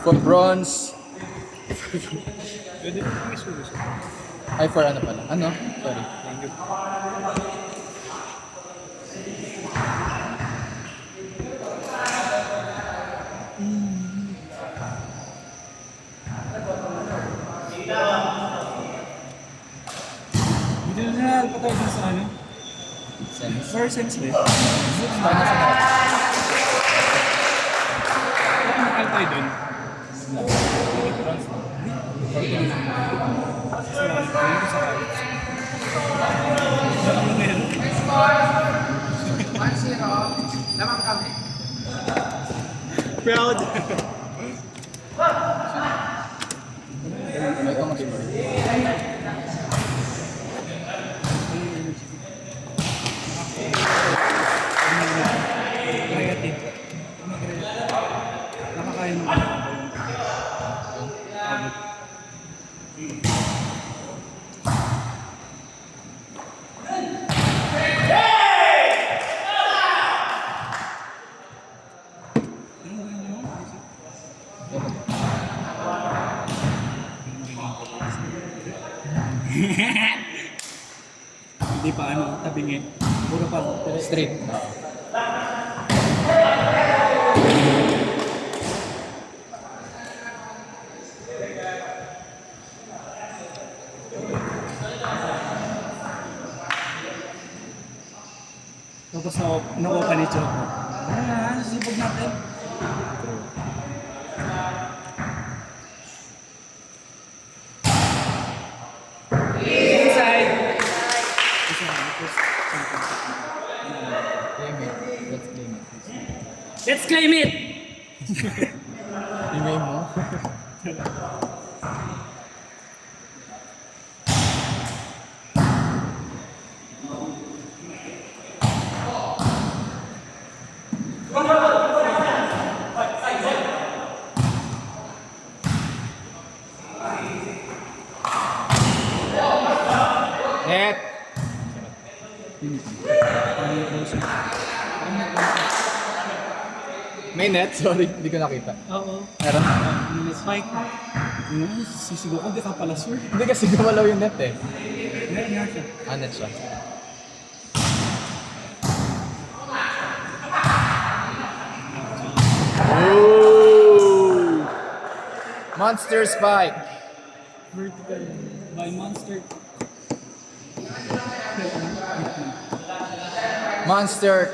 For bronze. Pwede mo yung isulo siya. Ay, for ano pala? Ano? Sorry. Thank you. Hindi na nanalo pa tayo dun sa ano? Sense. Or sense ba? Paano sa mga? Bakit nakal tayo dun? Bronze na. Ano na yan? 1-0. Lamang kami. Proud! May kumakita. Creative. Nakakaya mo ba? Hindi pa ano, tabingin. Puro pa. Straight. Tapos nakuha pa ni Choco. Sisibog natin. Inside! Claim it. Let's Let's claim it. claim it! Email mo? Net! May net? Sorry, hindi ko nakita. Oo. Meron? Spike. Sisigaw ko, di ka pala sir. Hindi kasi gumalaw yung net eh. Net nga siya. Ah, net siya. Ooh! Monster spike! Vertical by Monster. Monster!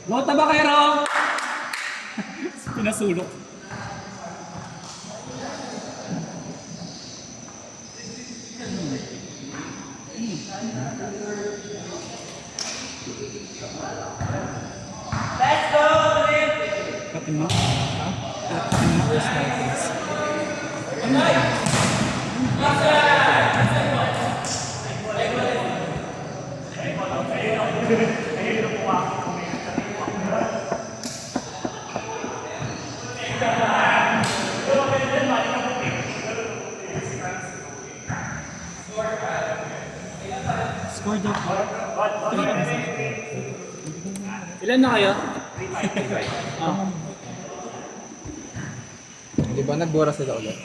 Lota ba kayo raw? Pinasulok. Pati mo? Ha? Pati mo? First Vikings. Score daw po. Ilan na kayo? Di ba nagbura sila ulit?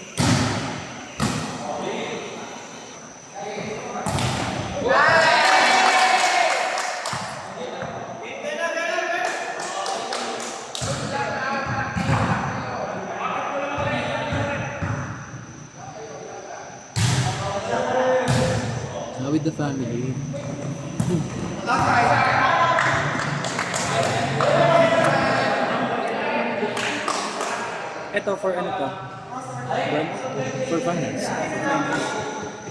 Now with the family. Ito for ano to? For finance.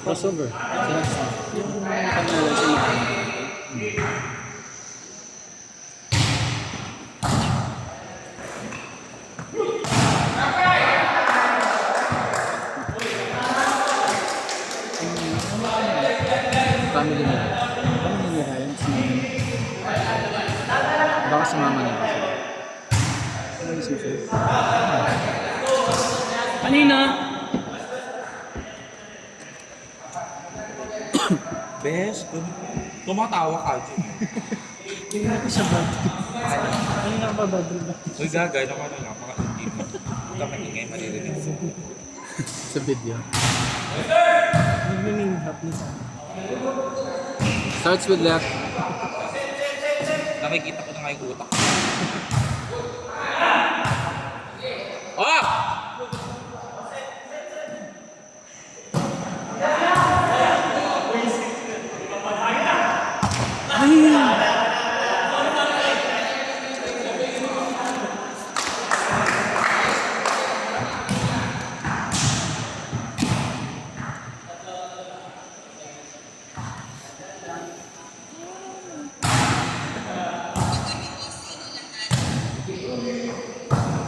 Crossover. Family nila. Ano nangyari yan? Baka si mama nila. Ano yung susunod? Kanina! Bes, tumatawa ka dyan. Hindi na ko siya bad. Ano nga ba bad trip ba? Uy, gagay naman na mga hindi mo. Huwag ka maingay, maririnig sa Sa video. Nagmiminghat na sa Starts with left. Nakikita ko na nga yung utak. Oh!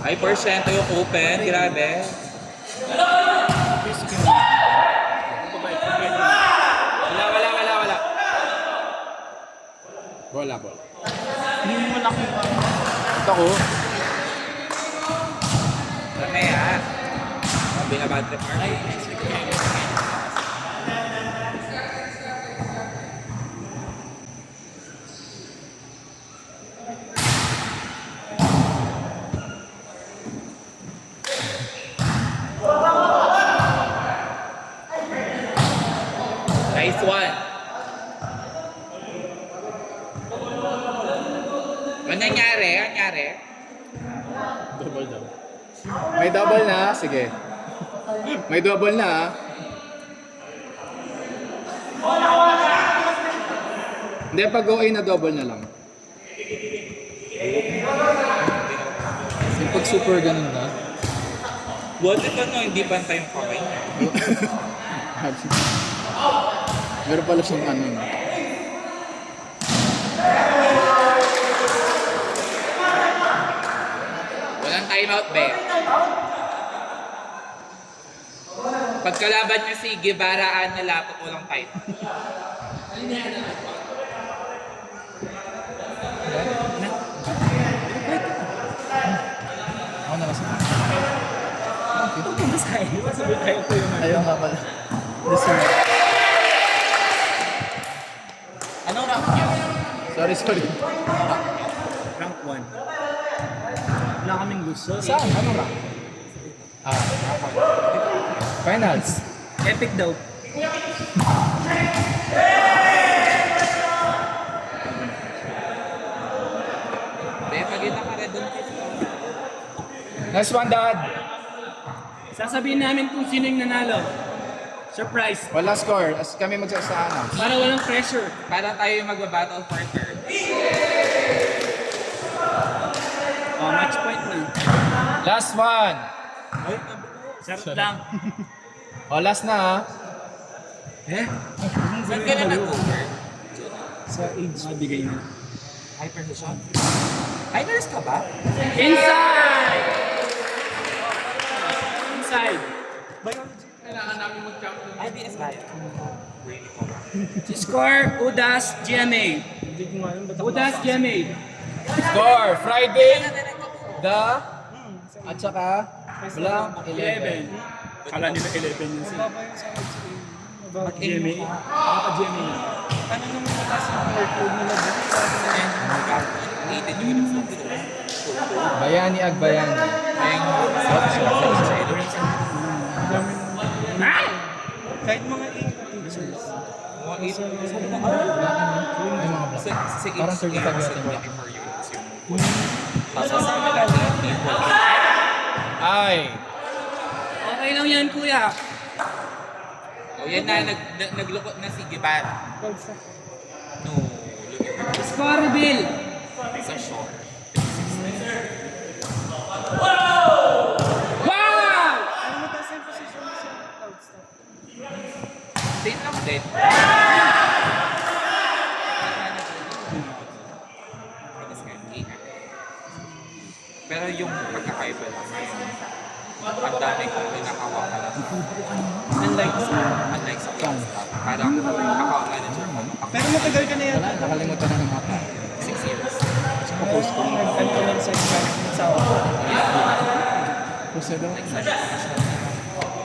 Ay, porsyento yung open. Grabe. Wala. Bola. Hindi mo malaki pa. Ito ko. Rame ah. Sabi na bad trip mark. Nice one. Ano nangyari? Double daw. May double na. Sige. May double na. Hindi, pag OA na double na lang. Yung pag super ganun na. What if ano, hindi pantay yung kamay niya? Meron pala siyang ano. No? Walang timeout, be. Pagkalaban niya si Guevaraan na lapot, walang time. Ako na kasi. Sabi tayo ko yung Ayaw nga pala. Anong rank niya? Sorry. rank 1. Wala kaming gusto. Saan? Ano ba? Finals. Epic daw. Be, pagkita ka rin doon. Nice one, Dad. Sasabihin namin kung sino yung nanalo. Surprise. Wala score. As kami magsasana. Para walang pressure. Parang tayo yung magbabattle for third. Oh, match point na. Last one. Sarap lang. Last na ha. Saan ka na nag-over? Sa age. Mabigay na. Hyper-vision? Ay, nurse ka ba? Inside! Inside. Ay, BS ba yun? Brainy ko ba? Score, Udas, GMA. Udas, GMA. Score. Friday. At saka Blank 11. 11. Kala nila 11 yun sila. GMA. GMA na. Ano naman mataas yung workload nila doon? And needed uniform dito. Bayani Agbayani. Ayun yung Ay! Kahit mga 8 teachers. mga 8. Sabi na Ay mga black. Sa Parang 35 yata yung 24 units yung tapos sabi natin yung people. Ay. Okay lang yan, kuya. O yan na, naglukot na si Guevara. No, look at her. Score, Bill. Sa short. Wow! Ano mataas yung position mo sa outstaff? Same lang din. Pero yung pagkakaiba lang, ang dami kong pinakawakan. Unlike sa class, parang account manager mo. Pero matagal ka na yan. Wala, nakalimutan na ng mapa. 6 years. Post ko nag-ano ka lang sa nagsawa ko. Puso daw.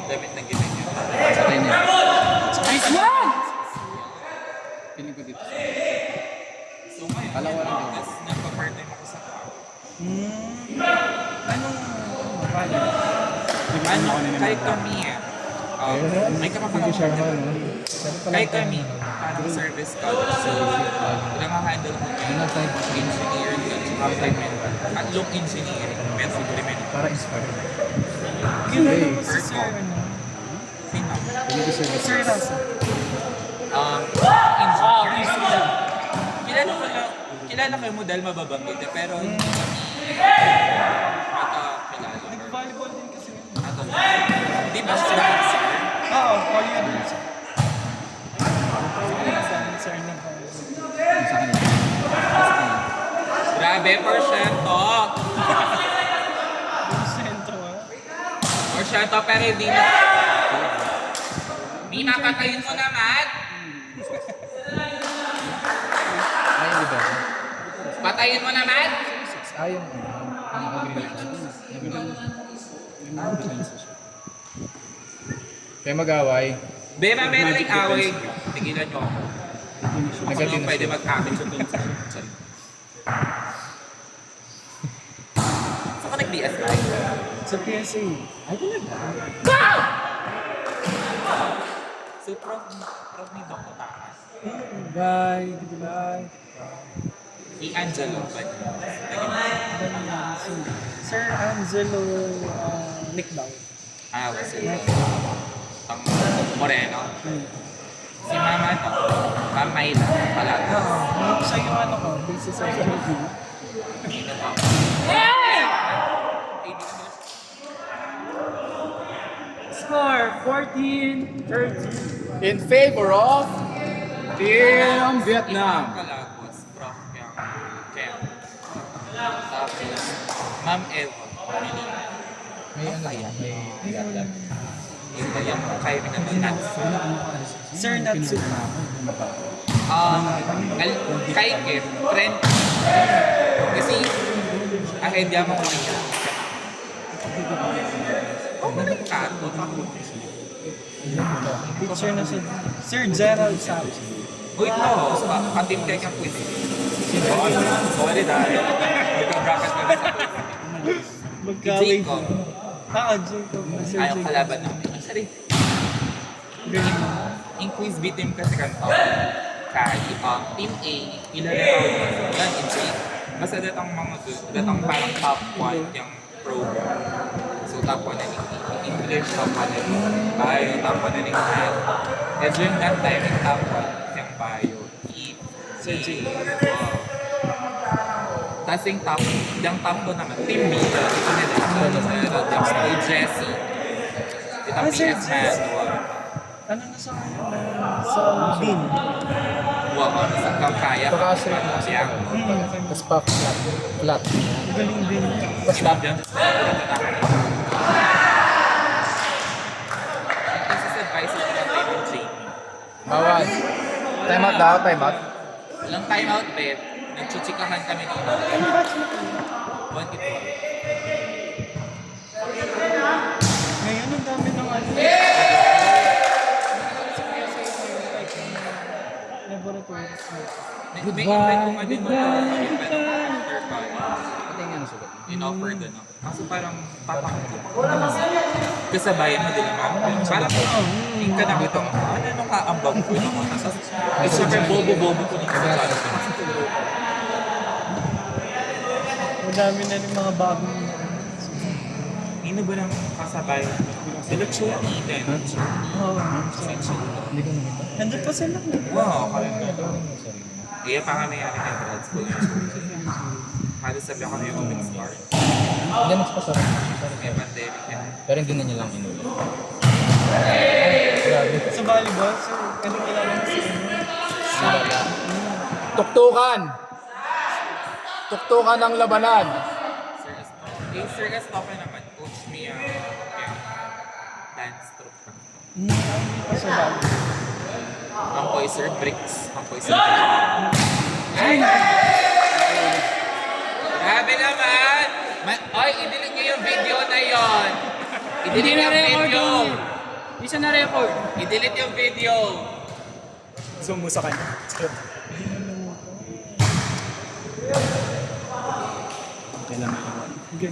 Damit na ganyan yun. Sakay niya. Nice one! kahit kami may kapapakita. Kahit kami, parang service college. So, nakahandle ko yung engineering at tatlong engineering, med supplementary. Para inspired. Kilala mo si Sir, ano? Sino? Sir Rasa. Engineering. Kilala ko yung model mababanggit pero hindi magkakilala. Nag-volleyball din kasi. Di ba sila sir? Oo, Korea din siya. Sir na volleyball. Grabe, porsyento. Yung sentro, ah. Porsyento pero hindi na. Mima, patayin mo naman. Ay, di ba? Patayin mo naman. Ay, yung kaya mag-away. Bema, meron ng away. Tigilan nyo ako. Kung Negative sino pwede mag-amin sa dun sa sorry. Saan ka nag-BSI? Sa PSA. Ay, talaga? So, prof ni Dr. Takas. Bye. Goodbye. Si Angelo ba? Sir Angelo Nickdown. Kasi ang Moreno. Si Mama to, Ma'am Mayla, pala. Oo. Siya yung ano ko, basis sa review. Sino ba? Score 14-13. In favor of Team Vietnam. Kalagos, Prof. Kem. Tapos, Ma'am Eva. May ano yan? Yung kaya mo kayo naman nuts. Sir Natsu. Kay Kim, friend. Kasi, ahead yan mo kung niya. Oh, nagkato. Teacher na siya. Sir Gerald Sabi. Uy, ito. Katim kayo kang quiz. Sorry dahil. Magka-bracket na rin sa quiz. Magka-wave. Jacob. Jacob. Sir Ayaw Jacob. kalaban namin. Sorry. Galing. Yung quiz beat team kasi kanto. Kahit Team A, kilala ko yan, in J. Basta datang mga datang parang top 1 yung program. So top 1 na yung English, top 1 na yung bio, top 1 na yung math. And during that time, yung top 1 yung bio. Sir J. Tapos yung top 2 naman, Team B, ito na yung Joy Jessie. Ito ang Sir PS Jessie. Manual. Ano na sa ngayon? Sa Dean. Wow, sa Kampaya. Pagkasal na siya. Hmm. Tapos pa flat. Flat. Galing din. Basta dyan. This is advice of the time of Jamie. Bawal. Time out daw, time out. Walang time out, Beth. Nagchuchikahan kami dito. Ano batch mo kayo? 24. Ngayon, ang dami ng ano. Laboratories. May invite ko nga din mo na invite ko after college. Ito yung ano sugat. In-offer doon ako. Kaso parang papakita ko naman sa kasabayan mo din naman. Parang yung ka nakita mo, ano ka ang bag ko naman. Eh, syempre bobo-bobo ko dito sa college. Madami na rin mga bagong Sino ba ng kasabayan? Sila Chuni din. Oo. Si Chuni. Hindi ko nakita. Nandun pa sila. Wow, kaya nga. Kaya pa kami yan in grad school. Halos sabi ako yung open start. Hindi, mas pasarap. May pandemic yan. Pero hindi na niya lang inulit. Grabe. Sa volleyball, sir, ano kilala mo sa inyo? Wala. Tuktukan! Tuktukan ng labanan! Sir Gastopa naman, coach me yung dance troupe. Hindi pa sa volleyball. Ang Poiser Bricks. Ang Poiser Bricks. Ay! Grabe naman! Oy, i-delete niyo yung video na yon. I-delete yung video. Hindi siya na-record. I-delete yung video. Zoom mo sa kanya. Okay lang. Okay.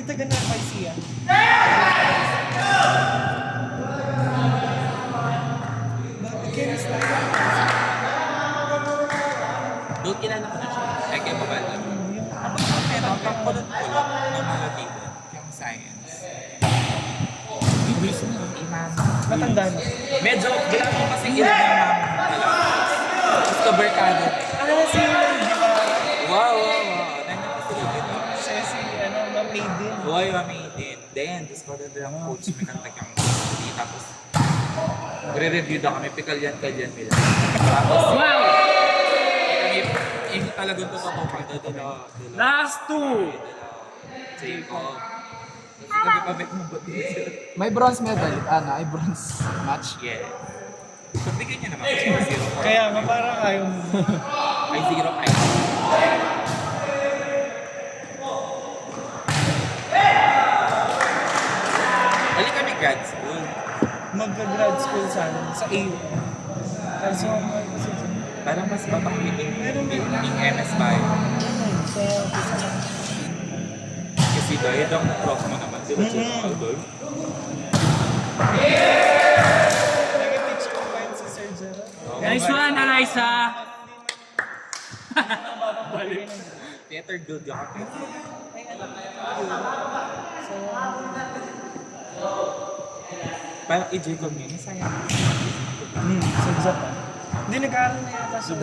taga na kay Sia. Bakit kayo na Doon kilala ko na siya. Ay, kaya mabal lang. Pero ang kakulot-kulot ng mga dito, yung science. Ibig na. Imam. Matanda na. Medyo, bilang mo kasi ilan yung ma'am. Gusto Berkado. Si, di ba? Wow. Nandiyan pa sila dito. Si, Ma'am Maiden. Boy, amazing. Then, tapos ko na lang coach, may kanta kang hindi. Tapos, magre-review na kami, pikalyan-kalyan nila. Tapos, wow! Kami, talagang totoo pa. Last two! Jacob. Kasi kami pa bet mo ba dito? May bronze medal. Ay bronze match. Yeah. Pagbigyan niya naman kasi 0-4. Kaya nga parang ayaw mo. Ay, 0-5. Balik kami grad school. Magka-grad school sana sa AU. Kaso, Parang mas batang meeting yung MS Bio. sa Kasi dahil ang prof mo naman, di ba siya Albert? nag-teach ko pa yun si Sir Gerald. Nice one, Alyssa! Theater guild yung kapit. Parang i-Jacob yun, sayang. Sa Japan. Hindi nag-aaral na yata siya.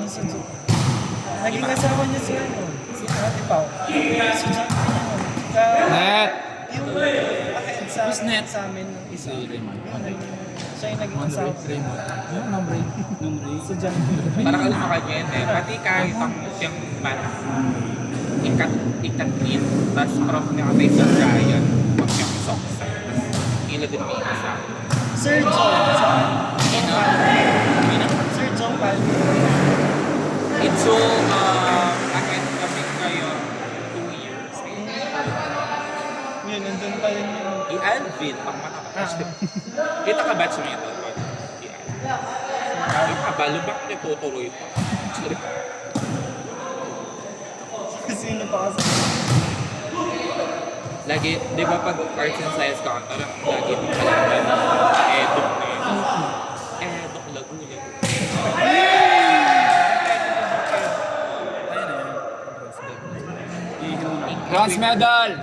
Si Japan. Naging asawa niya si si Ate Pao. Si Japan yan. Net! Yung ahead sa amin ng isa. Siya yung naging asawa. Si Japan. Parang alam mo kanya yun eh. Pati kahit ang yung math, ikat-in, tapos prof niya kami sa Ryan, pag yung soksa. Ila din may isa. Sir John. Sir John Palme. It's so, ahead kami kayo 2 years. Yun, nandun pa rin yun. I-Alvin, pang matapos. Kita ka batch mo ito? Ay, kabalo ba kami tutuloy ito? Sino pa kasi? Lagi, di ba pag arts and science ka, parang lagi mo kalaban, eduk na yun. Eduk, lagu. Bronze medal!